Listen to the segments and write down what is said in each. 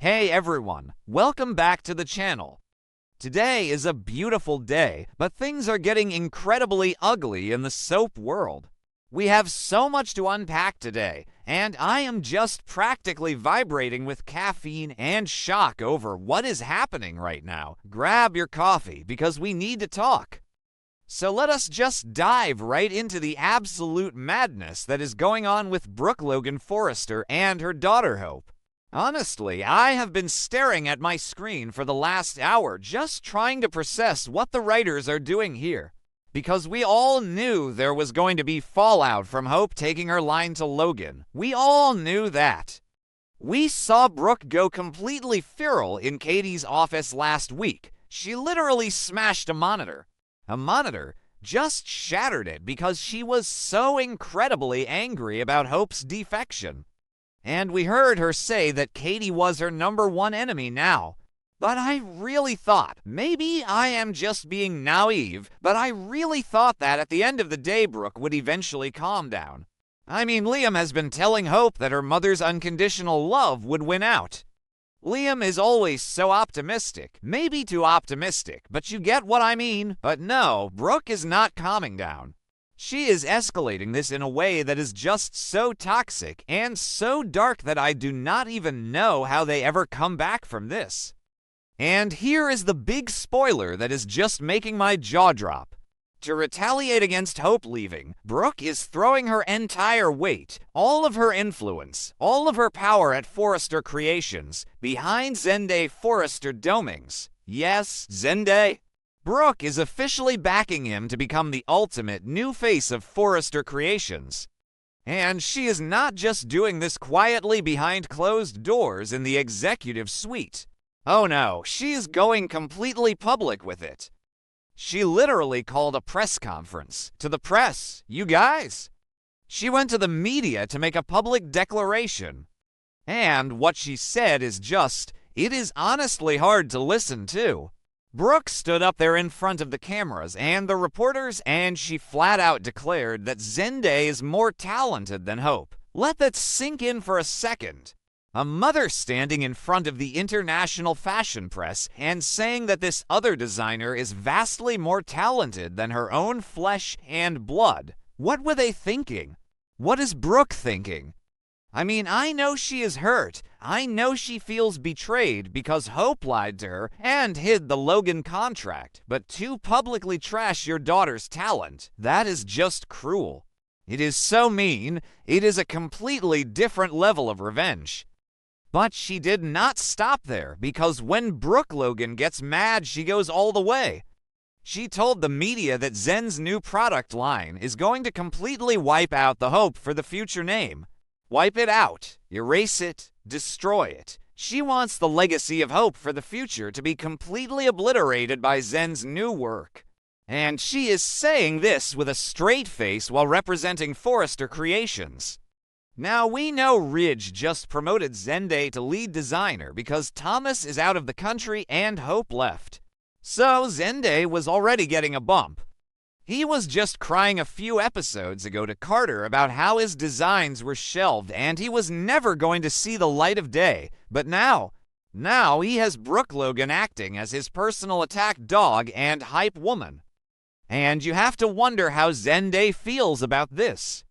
Hey everyone, welcome back to the channel. Today is a beautiful day, but things are getting incredibly ugly in the soap world. We have so much to unpack today, and I am just practically vibrating with caffeine and shock over what is happening right now. Grab your coffee because we need to talk. So let us just dive right into the absolute madness that is going on with Brooke Logan Forrester and her daughter Hope. Honestly, I have been staring at my screen for the last hour just trying to process what the writers are doing here. Because we all knew there was going to be fallout from Hope taking her line to Logan. We all knew that. We saw Brooke go completely feral in Katie's office last week. She literally smashed a monitor. A monitor just shattered it because she was so incredibly angry about Hope's defection. And we heard her say that Katie was her #1 enemy now. But I really thought, maybe I am just being naive, but I really thought that at the end of the day Brooke would eventually calm down. I mean, Liam has been telling Hope that her mother's unconditional love would win out. Liam is always so optimistic, maybe too optimistic, but you get what I mean. But no, Brooke is not calming down. She is escalating this in a way that is just so toxic and so dark that I do not even know how they ever come back from this. And here is the big spoiler that is just making my jaw drop. To retaliate against Hope leaving, Brooke is throwing her entire weight, all of her influence, all of her power at Forrester Creations, behind Zende Forrester Domings. Yes, Zende. Brooke is officially backing him to become the ultimate new face of Forrester Creations. And she is not just doing this quietly behind closed doors in the executive suite. Oh no, she is going completely public with it. She literally called a press conference. To the press, you guys. She went to the media to make a public declaration. And what she said is just, it is honestly hard to listen to. Brooke stood up there in front of the cameras and the reporters, and she flat out declared that Zende is more talented than Hope. Let that sink in for a second. A mother standing in front of the international fashion press and saying that this other designer is vastly more talented than her own flesh and blood. What were they thinking? What is Brooke thinking? I mean, I know she is hurt. I know she feels betrayed because Hope lied to her and hid the Logan contract. But to publicly trash your daughter's talent, that is just cruel. It is so mean. It is a completely different level of revenge. But she did not stop there, because when Brooke Logan gets mad, she goes all the way. She told the media that Zen's new product line is going to completely wipe out the Hope for the future name. Wipe it out, erase it, destroy it. She wants the legacy of Hope for the future to be completely obliterated by Zen's new work. And she is saying this with a straight face while representing Forrester Creations. Now, we know Ridge just promoted Zende to lead designer because Thomas is out of the country and Hope left. So Zende was already getting a bump. He was just crying a few episodes ago to Carter about how his designs were shelved and he was never going to see the light of day. But now he has Brooke Logan acting as his personal attack dog and hype woman. And you have to wonder how Zende feels about this.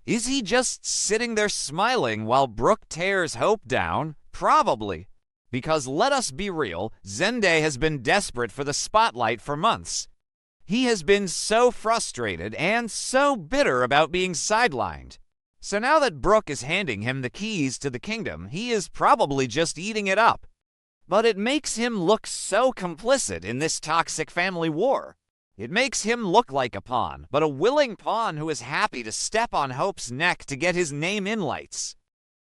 Is he just sitting there smiling while Brooke tears Hope down? Probably. Because let us be real, Zende has been desperate for the spotlight for months. He has been so frustrated and so bitter about being sidelined. So now that Brooke is handing him the keys to the kingdom, he is probably just eating it up. But it makes him look so complicit in this toxic family war. It makes him look like a pawn, but a willing pawn who is happy to step on Hope's neck to get his name in lights.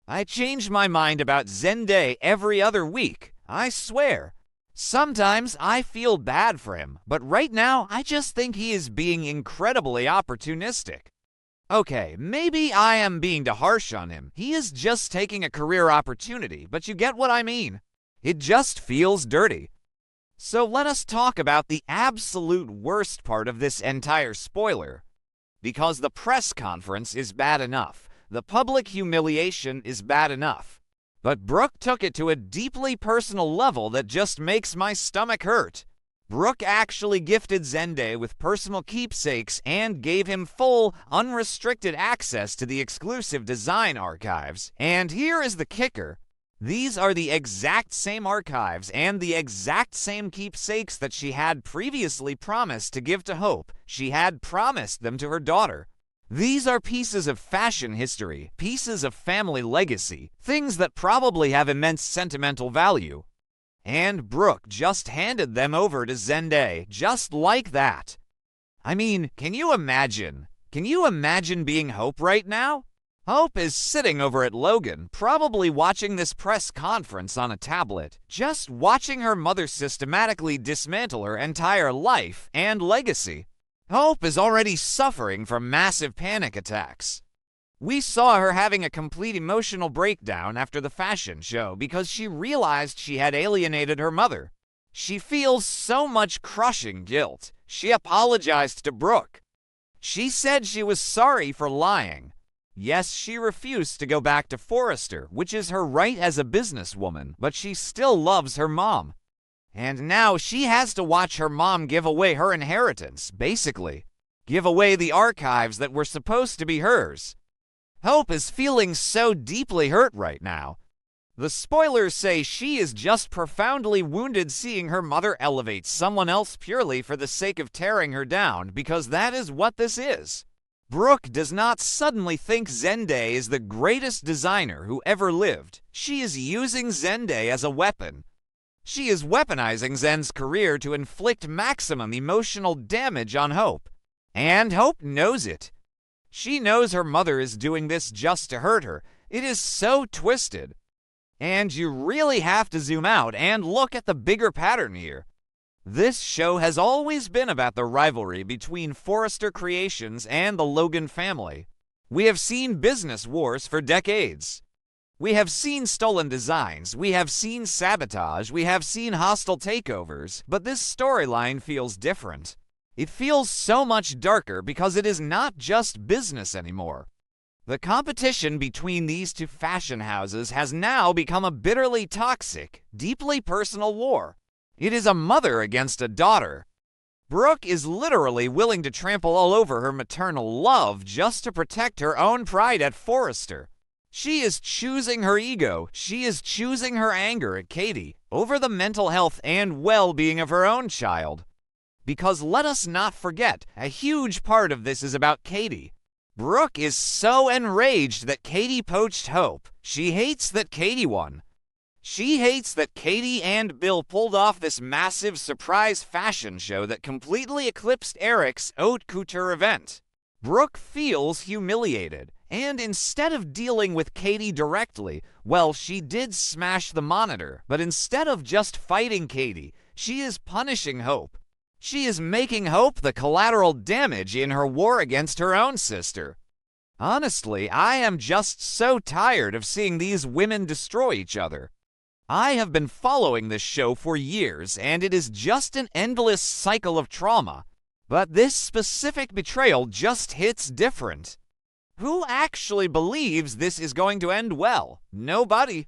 I change my mind about Zende every other week, I swear. Sometimes I feel bad for him, but right now I just think he is being incredibly opportunistic. Okay, maybe I am being too harsh on him. He is just taking a career opportunity, but you get what I mean. It just feels dirty. So let us talk about the absolute worst part of this entire spoiler. Because the press conference is bad enough. The public humiliation is bad enough. But Brooke took it to a deeply personal level that just makes my stomach hurt. Brooke actually gifted Zende with personal keepsakes and gave him full, unrestricted access to the exclusive design archives. And here is the kicker. These are the exact same archives and the exact same keepsakes that she had previously promised to give to Hope. She had promised them to her daughter. These are pieces of fashion history, pieces of family legacy, things that probably have immense sentimental value. And Brooke just handed them over to Zende, just like that. I mean, can you imagine? Can you imagine being Hope right now? Hope is sitting over at Logan, probably watching this press conference on a tablet, just watching her mother systematically dismantle her entire life and legacy. Hope is already suffering from massive panic attacks. We saw her having a complete emotional breakdown after the fashion show because she realized she had alienated her mother. She feels so much crushing guilt. She apologized to Brooke. She said she was sorry for lying. Yes, she refused to go back to Forrester, which is her right as a businesswoman, but she still loves her mom. And now she has to watch her mom give away her inheritance, basically. Give away the archives that were supposed to be hers. Hope is feeling so deeply hurt right now. The spoilers say she is just profoundly wounded seeing her mother elevate someone else purely for the sake of tearing her down, because that is what this is. Brooke does not suddenly think Zende is the greatest designer who ever lived. She is using Zende as a weapon. She is weaponizing Zen's career to inflict maximum emotional damage on Hope. And Hope knows it. She knows her mother is doing this just to hurt her. It is so twisted. And you really have to zoom out and look at the bigger pattern here. This show has always been about the rivalry between Forrester Creations and the Logan family. We have seen business wars for decades. We have seen stolen designs, we have seen sabotage, we have seen hostile takeovers, but this storyline feels different. It feels so much darker because it is not just business anymore. The competition between these two fashion houses has now become a bitterly toxic, deeply personal war. It is a mother against a daughter. Brooke is literally willing to trample all over her maternal love just to protect her own pride at Forrester. She is choosing her ego, she is choosing her anger at Katie over the mental health and well-being of her own child. Because let us not forget, a huge part of this is about Katie. Brooke is so enraged that Katie poached Hope. She hates that Katie won. She hates that Katie and Bill pulled off this massive surprise fashion show that completely eclipsed Eric's haute couture event. Brooke feels humiliated, and instead of dealing with Katie directly, well, she did smash the monitor, but instead of just fighting Katie, she is punishing Hope. She is making Hope the collateral damage in her war against her own sister. Honestly, I am just so tired of seeing these women destroy each other. I have been following this show for years, and it is just an endless cycle of trauma. But this specific betrayal just hits different. Who actually believes this is going to end well? Nobody.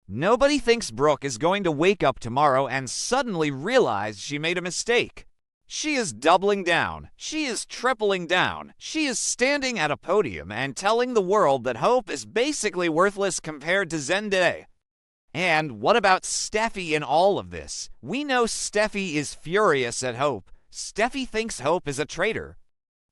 Nobody thinks Brooke is going to wake up tomorrow and suddenly realize she made a mistake. She is doubling down. She is tripling down. She is standing at a podium and telling the world that Hope is basically worthless compared to Zende. And what about Steffy in all of this? We know Steffy is furious at Hope. Steffy thinks Hope is a traitor.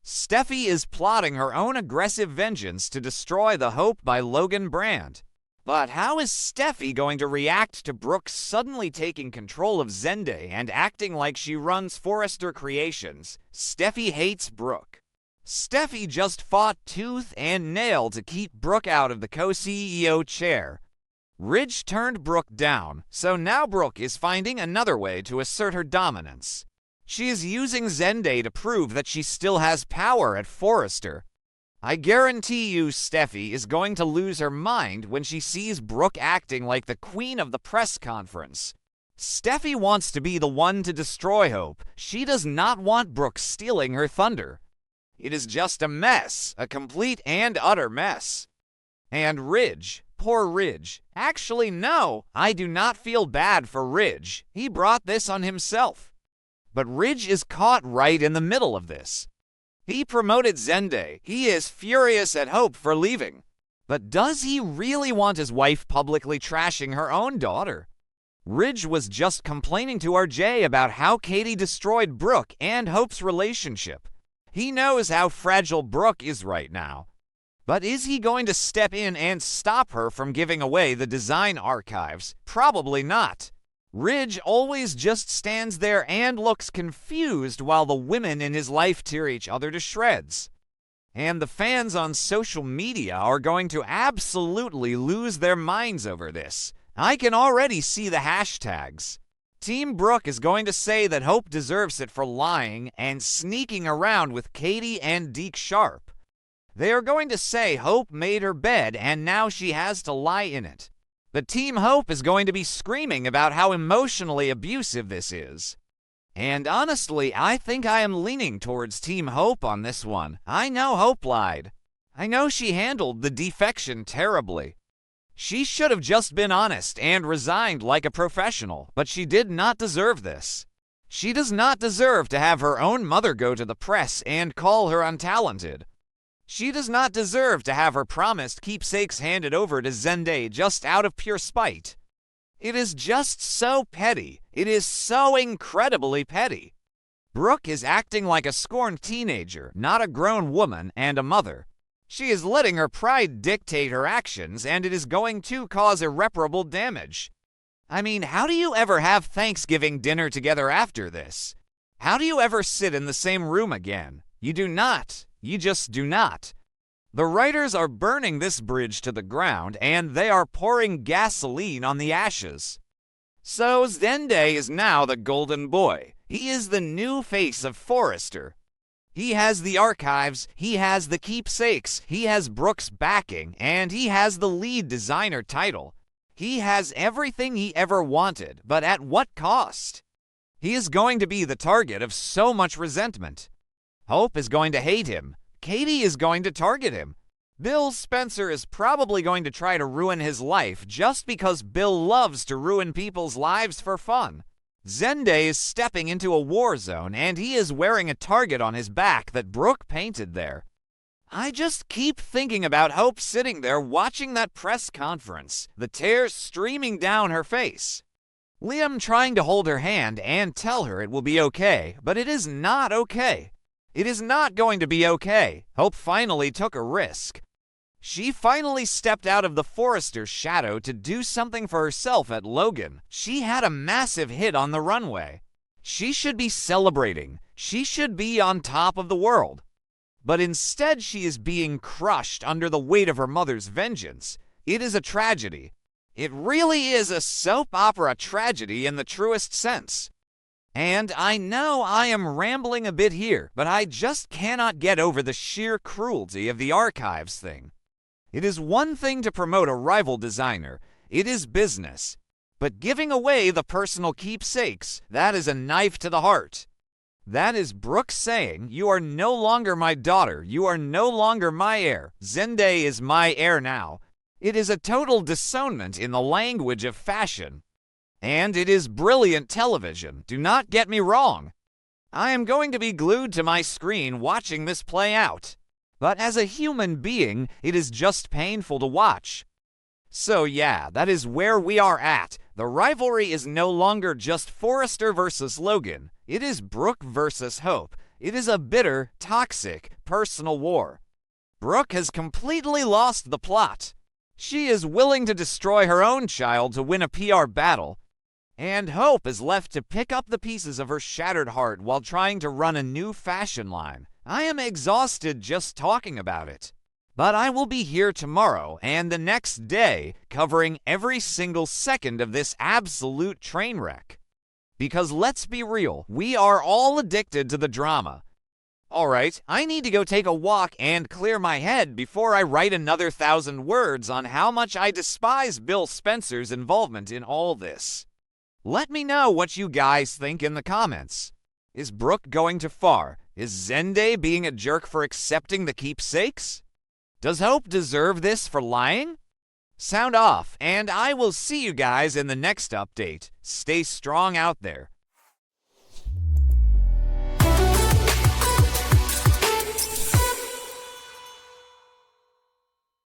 Steffy is plotting her own aggressive vengeance to destroy the Hope by Logan brand. But how is Steffy going to react to Brooke suddenly taking control of Zende and acting like she runs Forrester Creations? Steffy hates Brooke. Steffy just fought tooth and nail to keep Brooke out of the co-CEO chair. Ridge turned Brooke down, so now Brooke is finding another way to assert her dominance. She is using Zende to prove that she still has power at Forrester. I guarantee you Steffy is going to lose her mind when she sees Brooke acting like the queen of the press conference. Steffy wants to be the one to destroy Hope. She does not want Brooke stealing her thunder. It is just a mess, a complete and utter mess. And Ridge, Poor Ridge. Actually, no, I do not feel bad for Ridge. He brought this on himself. But Ridge is caught right in the middle of this. He promoted Zende. He is furious at Hope for leaving. But does he really want his wife publicly trashing her own daughter? Ridge was just complaining to RJ about how Katie destroyed Brooke and Hope's relationship. He knows how fragile Brooke is right now. But is he going to step in and stop her from giving away the design archives? Probably not. Ridge always just stands there and looks confused while the women in his life tear each other to shreds. And the fans on social media are going to absolutely lose their minds over this. I can already see the hashtags. Team Brooke is going to say that Hope deserves it for lying and sneaking around with Katie and Deke Sharp. They are going to say Hope made her bed and now she has to lie in it. But Team Hope is going to be screaming about how emotionally abusive this is. And honestly, I think I am leaning towards Team Hope on this one. I know Hope lied. I know she handled the defection terribly. She should have just been honest and resigned like a professional, but she did not deserve this. She does not deserve to have her own mother go to the press and call her untalented. She does not deserve to have her promised keepsakes handed over to Zende just out of pure spite. It is just so petty. It is so incredibly petty. Brooke is acting like a scorned teenager, not a grown woman and a mother. She is letting her pride dictate her actions, and it is going to cause irreparable damage. I mean, how do you ever have Thanksgiving dinner together after this? How do you ever sit in the same room again? You do not. You just do not. The writers are burning this bridge to the ground, and they are pouring gasoline on the ashes. So Zende is now the golden boy. He is the new face of Forrester. He has the archives, he has the keepsakes, he has Brooke's backing, and he has the lead designer title. He has everything he ever wanted, but at what cost? He is going to be the target of so much resentment. Hope is going to hate him. Katie is going to target him. Bill Spencer is probably going to try to ruin his life just because Bill loves to ruin people's lives for fun. Zende is stepping into a war zone, and he is wearing a target on his back that Brooke painted there. I just keep thinking about Hope sitting there watching that press conference, the tears streaming down her face. Liam trying to hold her hand and tell her it will be okay, but it is not okay. It is not going to be okay. Hope finally took a risk. She finally stepped out of the Forrester's shadow to do something for herself at Logan. She had a massive hit on the runway. She should be celebrating. She should be on top of the world. But instead she is being crushed under the weight of her mother's vengeance. It is a tragedy. It really is a soap opera tragedy in the truest sense. And I know I am rambling a bit here, but I just cannot get over the sheer cruelty of the archives thing. It is one thing to promote a rival designer. It is business. But giving away the personal keepsakes, that is a knife to the heart. That is Brooke saying, you are no longer my daughter. You are no longer my heir. Zende is my heir now. It is a total disownment in the language of fashion. And it is brilliant television, do not get me wrong. I am going to be glued to my screen watching this play out. But as a human being, it is just painful to watch. So yeah, that is where we are at. The rivalry is no longer just Forrester versus Logan. It is Brooke versus Hope. It is a bitter, toxic, personal war. Brooke has completely lost the plot. She is willing to destroy her own child to win a PR battle. And Hope is left to pick up the pieces of her shattered heart while trying to run a new fashion line. I am exhausted just talking about it. But I will be here tomorrow and the next day covering every single second of this absolute train wreck. Because let's be real, we are all addicted to the drama. Alright, I need to go take a walk and clear my head before I write another 1,000 words on how much I despise Bill Spencer's involvement in all this. Let me know what you guys think in the comments. Is Brooke going too far? Is Zende being a jerk for accepting the keepsakes? Does Hope deserve this for lying? Sound off, and I will see you guys in the next update. Stay strong out there.